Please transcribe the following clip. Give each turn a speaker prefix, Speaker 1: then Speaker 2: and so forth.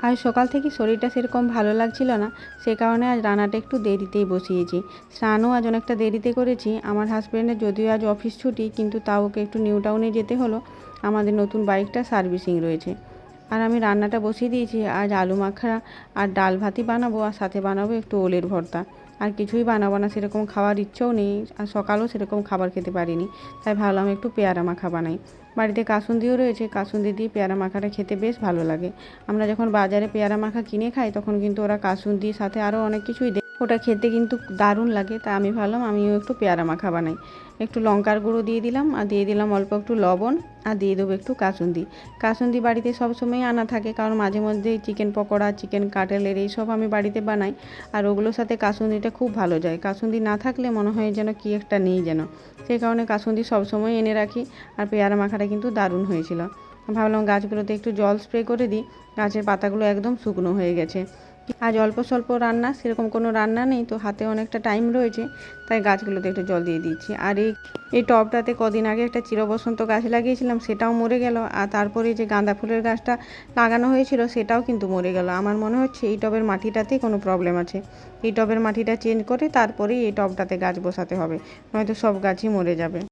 Speaker 1: আজ সকাল থেকে শরীরটা সেরকম ভালো লাগছিল না, সে কারণে আজ রান্নাটা একটু দেরিতেই বসিয়েছি। স্নানও আজ অনেকটা দেরিতে করেছি। আমার হাজব্যান্ডের যদিও আজ অফিস ছুটি, কিন্তু তাও ওকে একটু নিউ টাউনে যেতে হলো, আমাদের নতুন বাইকটা সার্ভিসিং রয়েছে। আর আমি রান্নাটা বসিয়ে দিয়েছি। আজ আলু মাখা আর ডাল ভাতই বানাবো, আর সাথে বানাবো একটু ওলের ভর্তা। আর কিছুই বানাবো না, সেরকম খাওয়ার ইচ্ছেও নেই, আর সকালেও সেরকম খাবার খেতে পারিনি, তাই ভাবলাম একটু পেয়ারা মাখা বানাই। বাড়িতে কাসুন্দিও রয়েছে, কাসুন্দি দিয়ে পেয়ারা মাখাটা খেতে বেশ ভালো লাগে। আমরা যখন বাজারে পেয়ারা মাখা কিনে খাই তখন কিন্তু ওরা কাসুন্দির সাথে আরও অনেক কিছুই দেয়, ওটা খেতে কিন্তু দারুণ লাগে। তা আমি ভাবলাম আমিও একটু পেয়ারা মাখা বানাই। একটু লঙ্কার গুঁড়ো দিয়ে দিলাম, আর দিয়ে দিলাম অল্প একটু লবণ, আর দিয়ে দেবো একটু কাসুন্দি। কাসুন্দি বাড়িতে সবসময় আনা থাকে, কারণ মাঝে মধ্যেই চিকেন পকোড়া, চিকেন কাটলের এইসব আমি বাড়িতে বানাই, আর ওগুলোর সাথে কাসুন্দিটা খুব ভালো যায়। কাসুন্দি না থাকলে মনে হয় যেন কি একটা নেই যেন, সেই কারণে কাসুন্দি সবসময় এনে রাখি। আর পেয়ারা মাখাটা কিন্তু দারুণ হয়েছিল। ভাবলাম গাছগুলোতে একটু জল স্প্রে করে দিই, গাছের পাতাগুলো একদম শুকনো হয়ে গেছে। আজ অল্প স্বল্প রান্না, সেরকম কোনো রান্না নেই তো, হাতে অনেকটা টাইম রয়েছে, তাই গাছগুলোতে একটু জল দিয়ে দিচ্ছি। আর এই টবটাতে কদিন আগে একটা চিরবসন্ত গাছ লাগিয়েছিলাম, সেটাও মরে গেল। আর তারপরে যে গাঁদা ফুলের গাছটা লাগানো হয়েছিল সেটাও কিন্তু মরে গেল। আমার মনে হচ্ছে এই টবের মাটিটাতেই কোনো প্রবলেম আছে। এই টবের মাটিটা চেঞ্জ করে তারপরেই এই টবটাতে গাছ বসাতে হবে, নয়তো সব গাছই মরে যাবে।